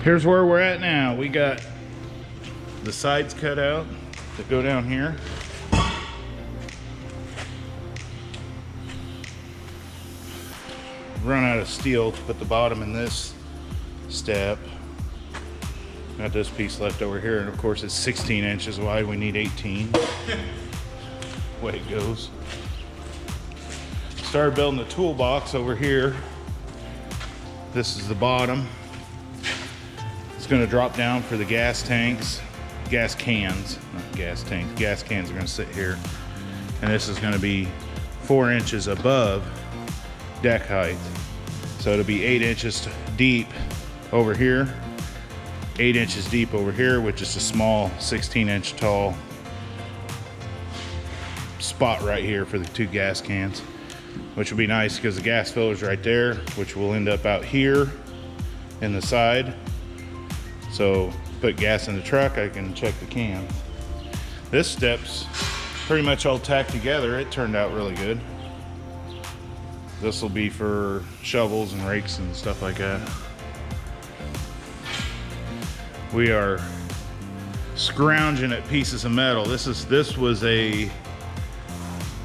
Here's where we're at now. We got the sides cut out that go down here. Run out of steel to put the bottom in this step. Got this piece left over here, and of course it's 16 inches wide. We need 18. Way it goes. Started building the toolbox over here. This is the bottom. It's going to drop down for the gas tanks, gas cans, not gas tanks. Gas cans are going to sit here, and this is going to be 4 inches above deck height. So it'll be 8 inches deep over here, 8 inches deep over here, which is a small 16-inch tall spot right here for the 2 gas cans, which will be nice because the gas filler is right there, which will end up out here in the side. So put gas in the truck, I can check the cans. This step's pretty much all tacked together. It turned out really good. This will be for shovels and rakes and stuff like that. We are scrounging at pieces of metal. This was a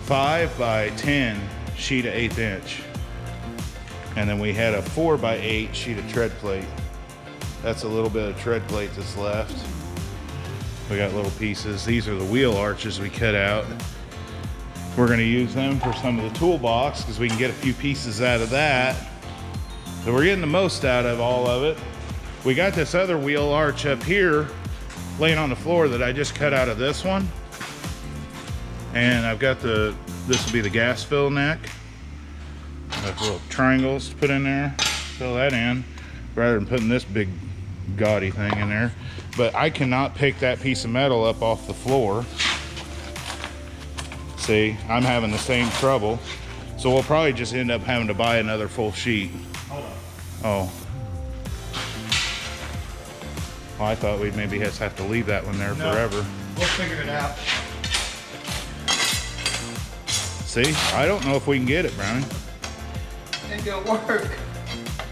5 by 10 sheet of 1/8 inch. And then we had a 4 by 8 sheet of tread plate. That's a little bit of tread plate that's left. We got little pieces. These are the wheel arches we cut out. We're gonna use them for some of the toolbox because we can get a few pieces out of that. So we're getting the most out of all of it. We got this other wheel arch up here laying on the floor that I just cut out of this one. And I've got this will be the gas fill neck. Got little triangles to put in there, fill that in, rather than putting this big gaudy thing in there. But I cannot pick that piece of metal up off the floor. See, I'm having the same trouble. So we'll probably just end up having to buy another full sheet. Hold on. Oh. Well, I thought we'd maybe just have to leave that one there forever. We'll figure it out. See, I don't know if we can get it, Brownie. Ain't gonna work.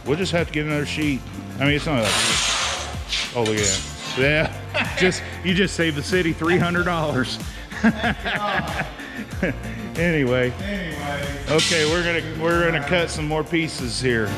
We'll just have to get another sheet. I mean, it's not like, oh, look at that. Yeah, you just saved the city $300. Anyway, okay, we're gonna cut some more pieces here.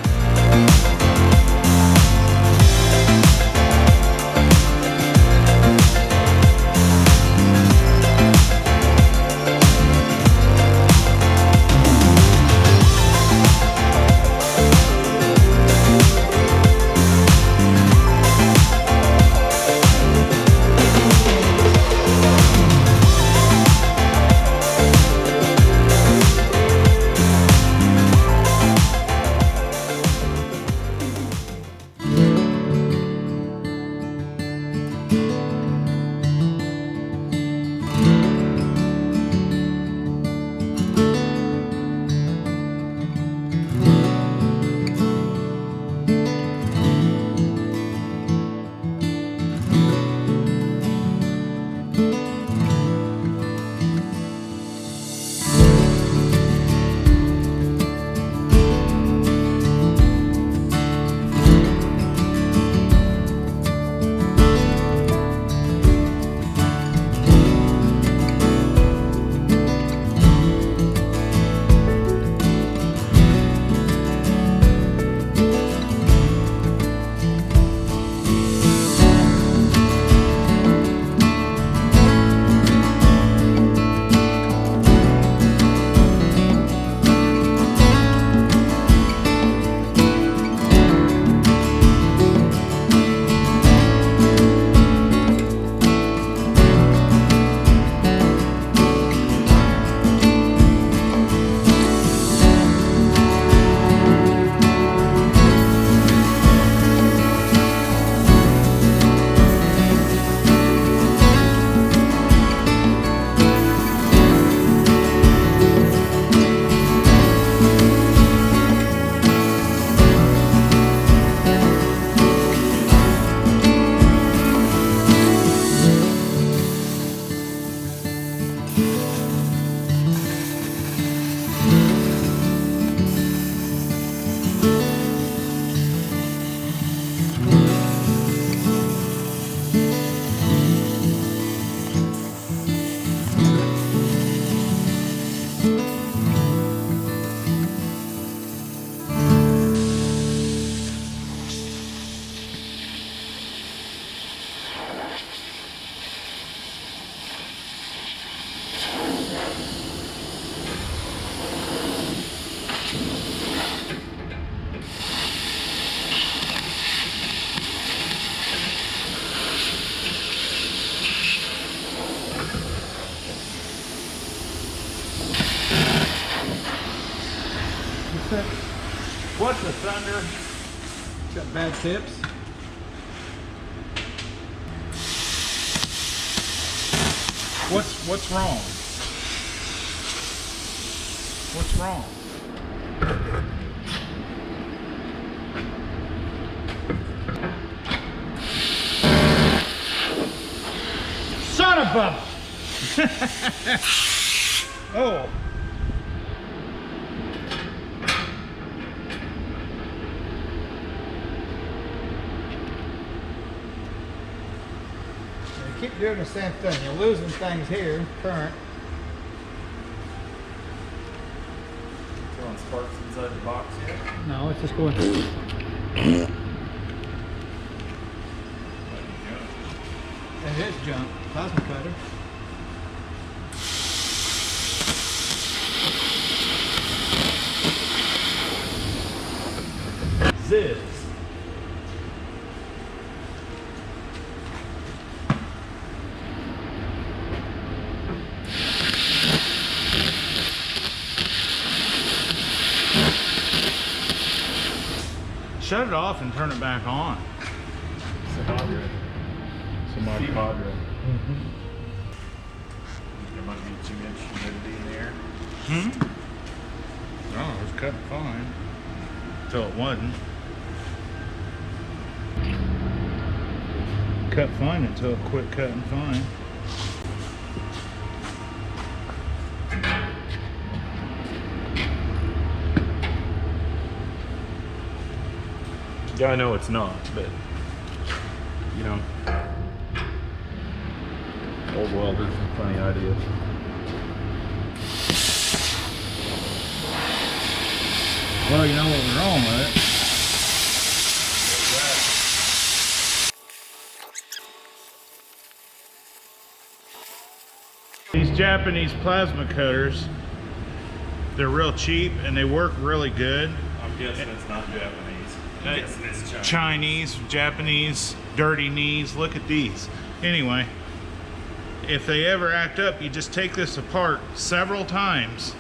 What the thunder? Got bad tips. What's wrong? What's wrong? Son of a... Oh. You keep doing the same thing. You're losing things here, current. Throwing sparks inside the box yet? No, it's just going. It is junk. Plasma cutter. Ziz. Shut it off and turn it back on. Padre. Somebody. Padre. There might be too much humidity in the air. No, it was cutting fine. Until it wasn't. Cut fine until it quit cutting fine. Yeah, I know it's not, but you know, old welders have funny ideas. Well, you know what was wrong with it. These Japanese plasma cutters, they're real cheap and they work really good. I'm guessing it's not Japanese. I'm guessing it's Chinese. Chinese, Japanese, dirty knees. Look at these. Anyway, if they ever act up, you just take this apart several times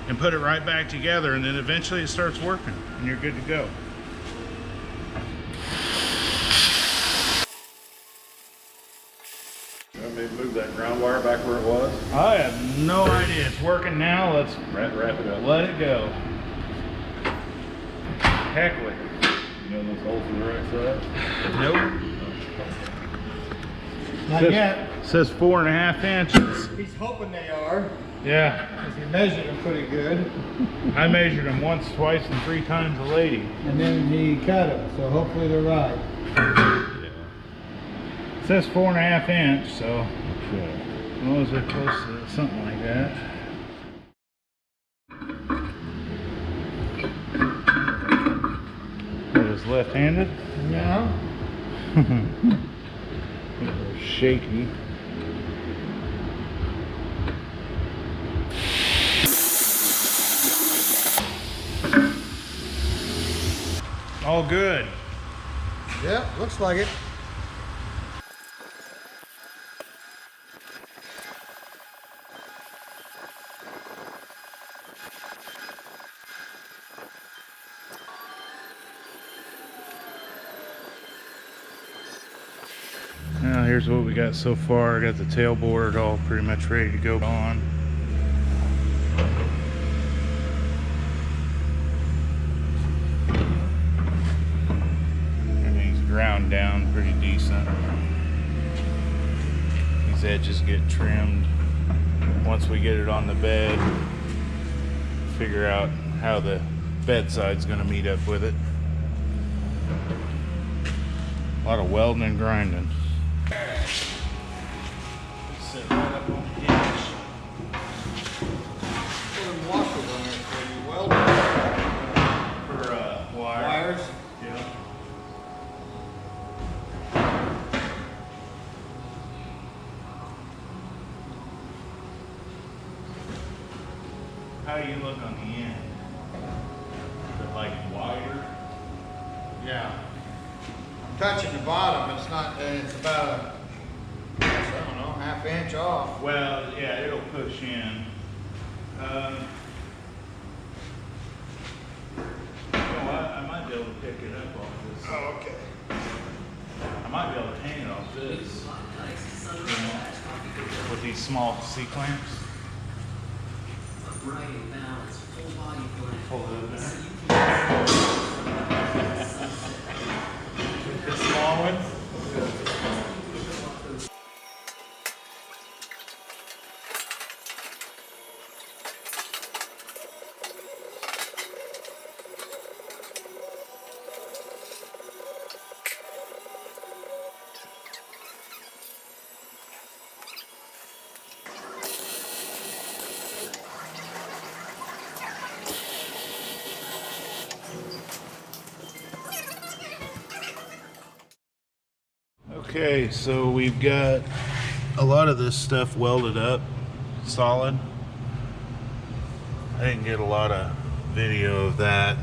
and put it right back together, and then eventually it starts working and you're good to go. Maybe move that ground wire back where it was. I have no idea. It's working now. Let's Wrap it up. let it go. Heck with it. You know those holes to the right side? Nope. Not yet. Says 4.5 inches. He's hoping they are, Yeah. because he measured them pretty good, I measured them once, twice, and 3 times a lady. and then he cut them. So hopefully they're right. Yeah. It says 4.5 inch, so Okay. as long as they're close to something like that. It is left-handed. Yeah. A little shaky. All good. Yep, looks like it. Now here's what we got so far. I got the tailboard all pretty much ready to go on. Everything's ground down pretty decent. These edges get trimmed once we get it on the bed. Figure out how the bedside's gonna meet up with it. A lot of welding and grinding. Sit right up on the hinge. Put them washers on there for you welding. For wire. Wires. Yeah. How do you look on the end? Is it like wider? Yeah. I'm touching the bottom, it's not, it's about a, I don't know, ½ inch off. Well, yeah, it'll push in. No, I be able to pick it up off this. Oh, okay. I might be able to hang it off this. You know, with these small C-clamps. Pull it open. The small one. Okay, so we've got a lot of this stuff welded up solid. I didn't get a lot of video of that.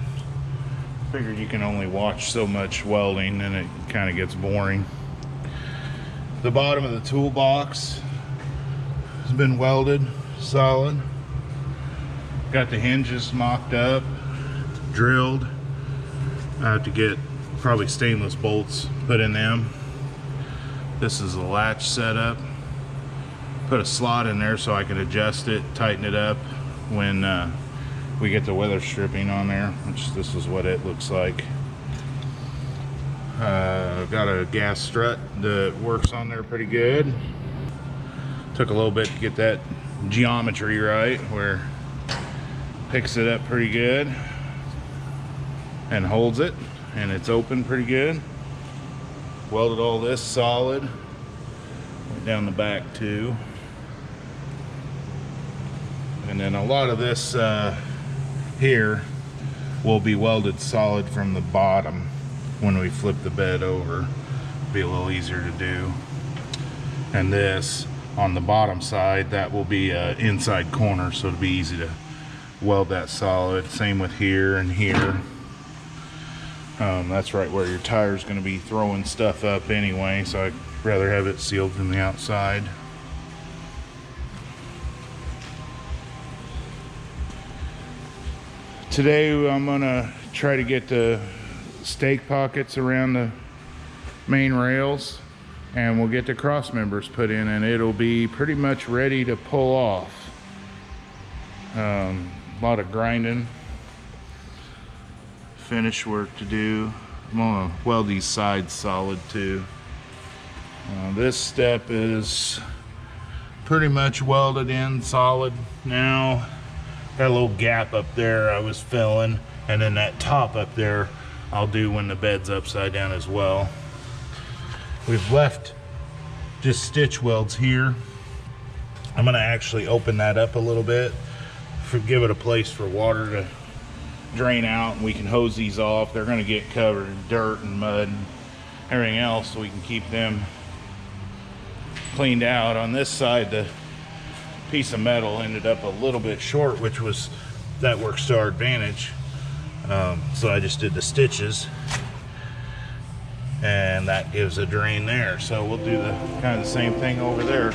Figured you can only watch so much welding and it kind of gets boring. The bottom of the toolbox has been welded solid. Got the hinges mocked up, drilled. I have to get probably stainless bolts put in them. This is a latch setup. Put a slot in there so I can adjust it, tighten it up when we get the weather stripping on there, which this is what it looks like. Got a gas strut that works on there pretty good. Took a little bit to get that geometry right, where it picks it up pretty good and holds it, and it's open pretty good. Welded all this solid down the back too, and then a lot of this here will be welded solid from the bottom when we flip the bed over. Be a little easier to do. And this on the bottom side, that will be inside corner, so it'll be easy to weld that solid. Same with here and here. That's right where your tire's going to be throwing stuff up anyway, so I'd rather have it sealed from the outside. Today I'm going to try to get the stake pockets around the main rails, and we'll get the cross members put in, and it'll be pretty much ready to pull off. A lot of grinding, finish work to do. I'm gonna weld these sides solid too. This step is pretty much welded in solid now. Got a little gap up there I was filling, and then that top up there I'll do when the bed's upside down as well. We've left just stitch welds here. I'm gonna actually open that up a little bit, give it a place for water to drain out, and we can hose these off. They're going to get covered in dirt and mud and everything else, so we can keep them cleaned out. On this side, the piece of metal ended up a little bit short, which that works to our advantage. So I just did the stitches, and that gives a drain there. So we'll do the kind of the same thing over there.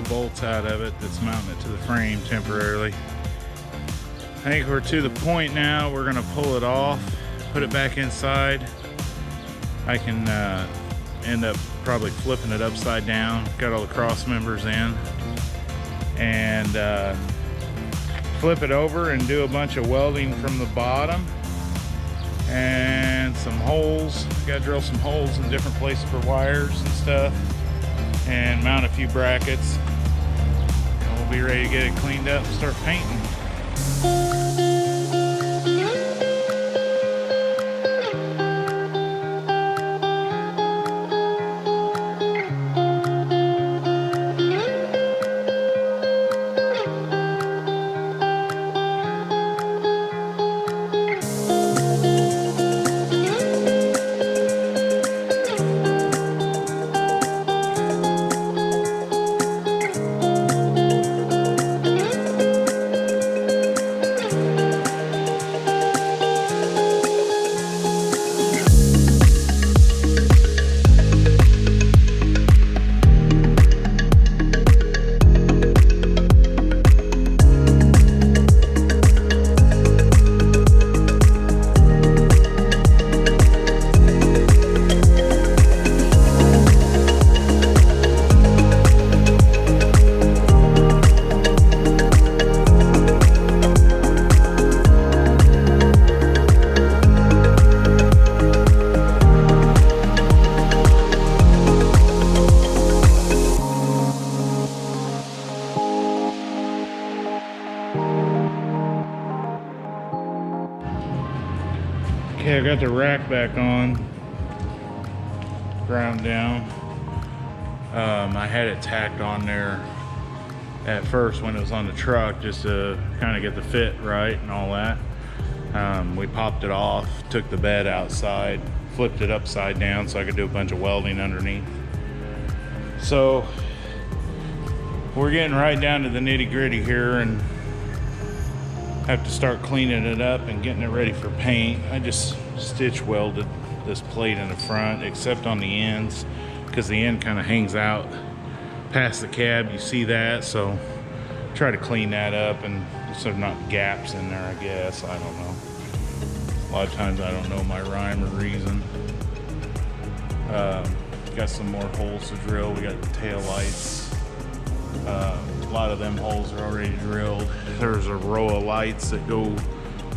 the bolts out of it that's mounting it to the frame temporarily. I think we're to the point now we're gonna pull it off, put it back inside. I can end up probably flipping it upside down. Got all the cross members in. And flip it over and do a bunch of welding from the bottom. And some holes. Gotta drill some holes in different places for wires and stuff. And mount a few brackets. And we'll be ready to get it cleaned up and start painting. Okay, I got the rack back on, ground down. I had it tacked on there at first when it was on the truck just to kind of get the fit right and all that. We popped it off, took the bed outside, flipped it upside down so I could do a bunch of welding underneath. So we're getting right down to the nitty-gritty here and have to start cleaning it up and getting it ready for paint. I just stitch welded this plate in the front except on the ends because the end kind of hangs out past the cab. You see that, so try to clean that up and so there's not gaps in there, I guess. I don't know. A lot of times I don't know my rhyme or reason. Got some more holes to drill. We got tail lights. A lot of them holes are already drilled. There's a row of lights that go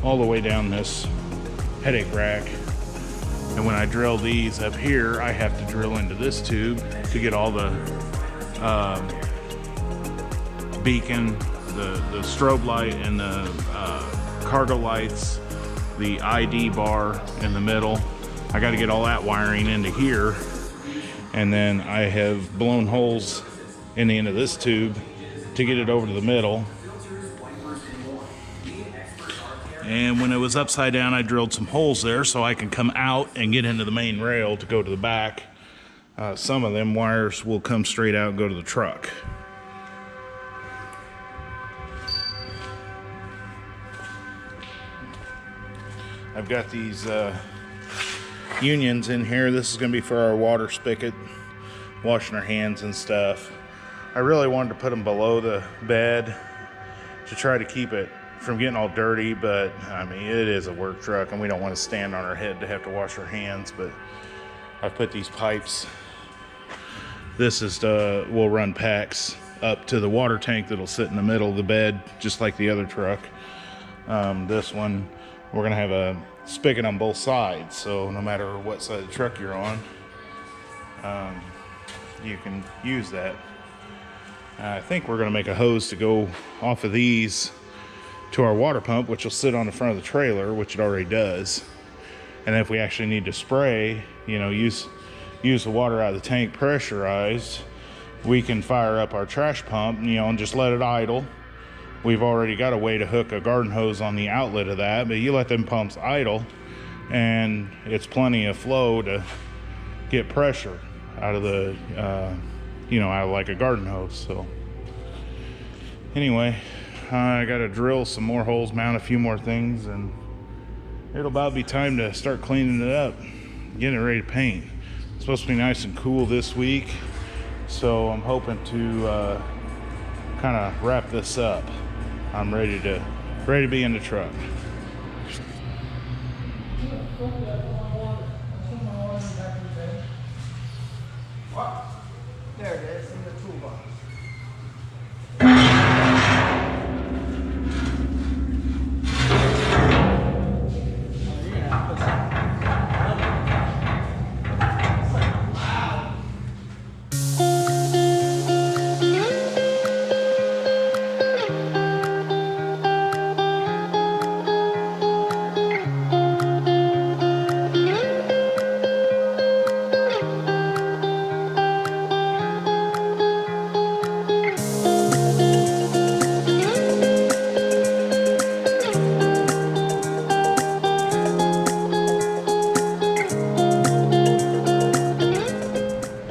all the way down this headache rack. And when I drill these up here, I have to drill into this tube to get all the beacon, the strobe light and the cargo lights, the ID bar in the middle. I got to get all that wiring into here. And then I have blown holes in the end of this tube to get it over to the middle. And when it was upside down, I drilled some holes there so I can come out and get into the main rail to go to the back. Some of them wires will come straight out and go to the truck. I've got these unions in here. This is going to be for our water spigot, washing our hands and stuff. I really wanted to put them below the bed to try to keep it from getting all dirty, but I mean, it is a work truck and we don't want to stand on our head to have to wash our hands. But I put these pipes, this is we'll run packs up to the water tank that'll sit in the middle of the bed just like the other truck. This one we're gonna have a spigot on both sides, so no matter what side of the truck you're on, you can use that. I think we're gonna make a hose to go off of these to our water pump, which will sit on the front of the trailer, which it already does. And if we actually need to spray, you know, use the water out of the tank pressurized, we can fire up our trash pump, you know, and just let it idle. We've already got a way to hook a garden hose on the outlet of that, but you let them pumps idle and it's plenty of flow to get pressure out of the you know, out of like a garden hose. So anyway, I gotta drill some more holes, mount a few more things, and it'll about be time to start cleaning it up, getting it ready to paint. It's supposed to be nice and cool this week, so I'm hoping to kind of wrap this up. I'm ready to be in the truck. There it is, in the toolbox.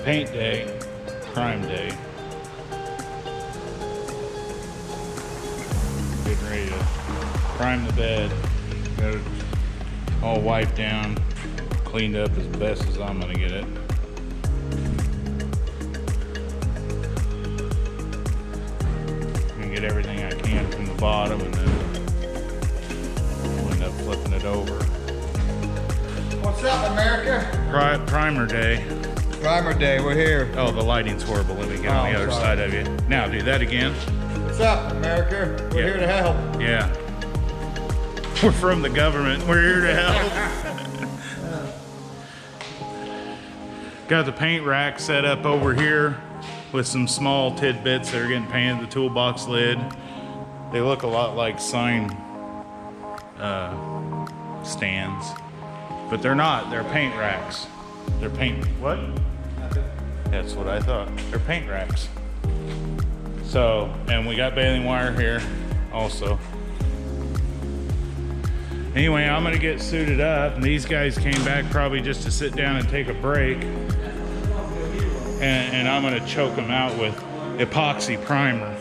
Paint day, prime day. Getting ready to prime the bed. Got it all wiped down, cleaned up as best as I'm gonna get it. I'm gonna get everything I can from the bottom, and then we'll end up flipping it over. What's up, America? Primer day. Primer day, we're here. Oh, the lighting's horrible. Let me get on the other sorry. side of you. Now, do that again. What's up, America? We're Yeah. here to help. Yeah. We're from the government. We're here to help. Got the paint rack set up over here with some small tidbits that are getting painted. The toolbox lid. They look a lot like sign stands, but they're not. They're paint racks. They're paint. What? That's what I thought. They're paint racks. So, and we got baling wire here also. Anyway, I'm gonna get suited up, and these guys came back probably just to sit down and take a break. And I'm gonna choke them out with epoxy primer.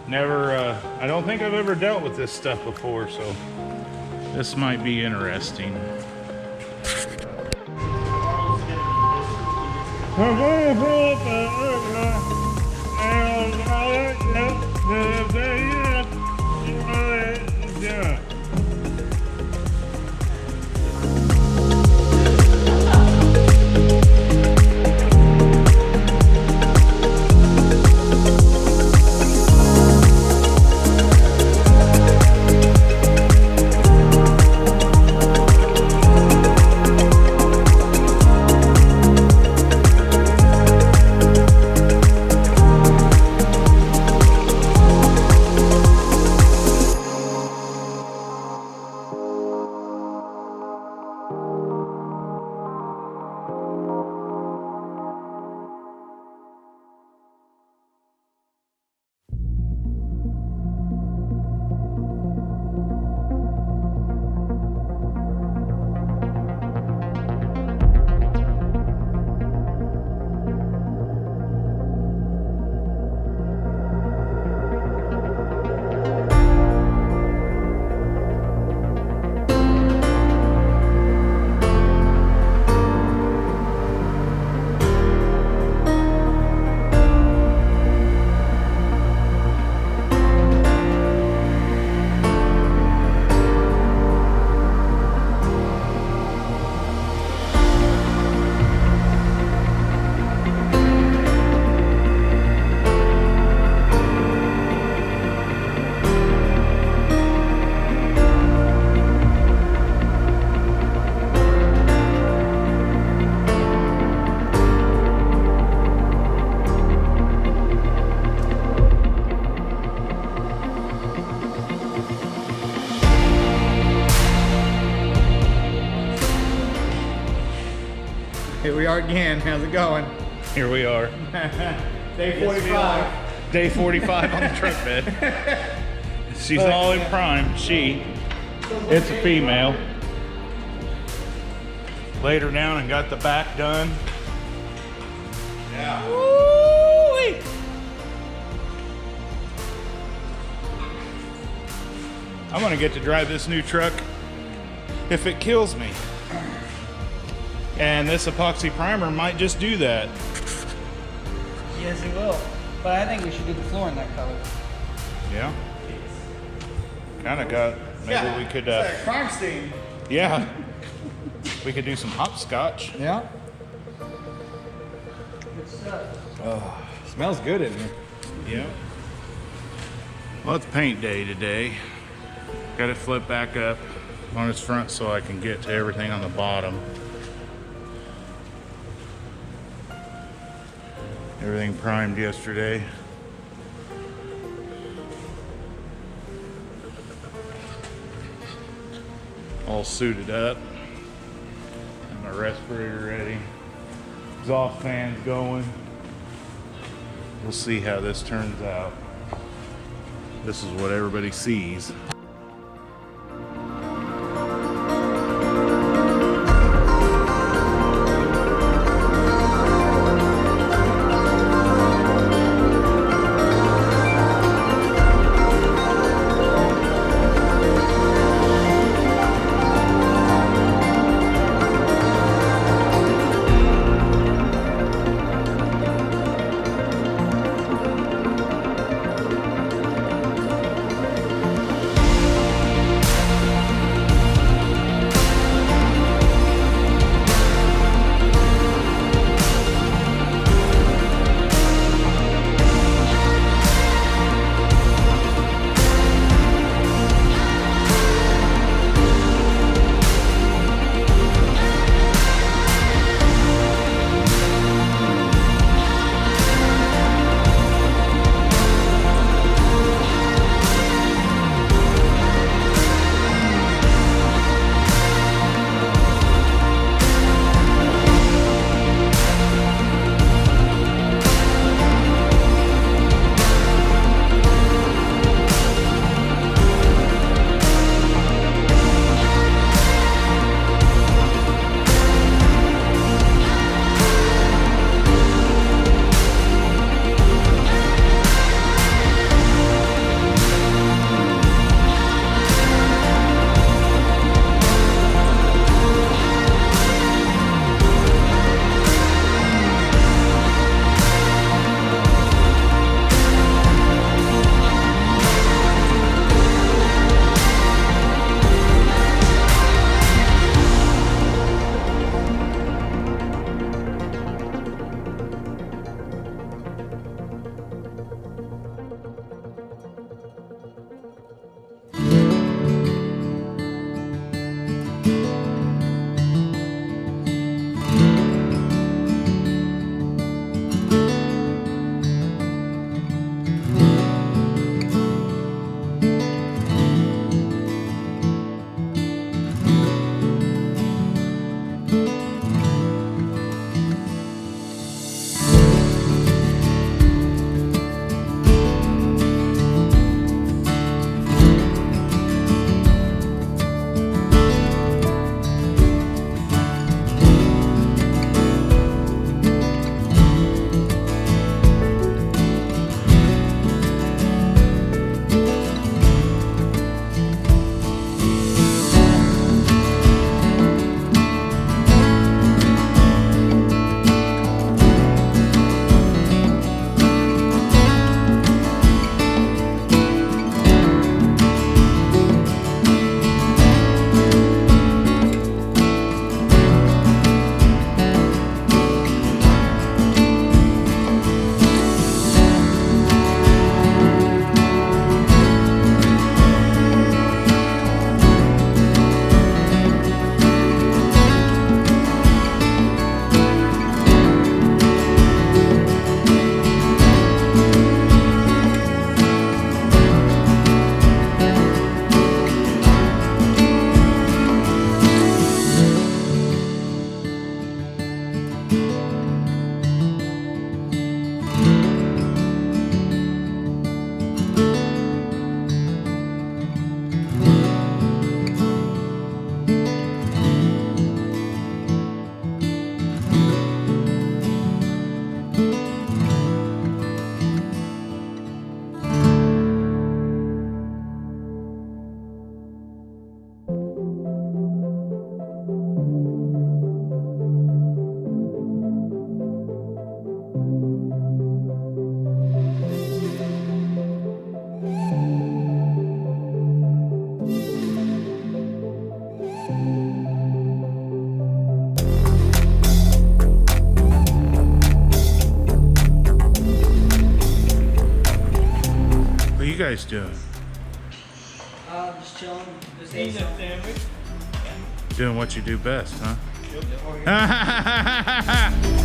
Never, I don't think I've ever dealt with this stuff before, so this might be interesting. Here we are again. How's it going? Here we are. Day 45. Day 45 on the truck bed. She's all in prime. It's a female. Laid her down and got the back done. Yeah. Woo-wee. I'm gonna get to drive this new truck if it kills me. And this epoxy primer might just do that. Yes, it will. But I think we should do the floor in that color. Yeah. Kind of got. Maybe we could. It's like crime scene. Yeah. We could do some hopscotch. Yeah. Good stuff. Oh, smells good in here. Yeah. Well, it's paint day today. Got it flipped back up on its front so I can get to everything on the bottom. Everything primed yesterday. All suited up. And my respirator ready. Exhaust fans going. We'll see how this turns out. This is what everybody sees. guys doing? Just chilling. Just Eat a sandwich. Doing what you do best, huh? Yep.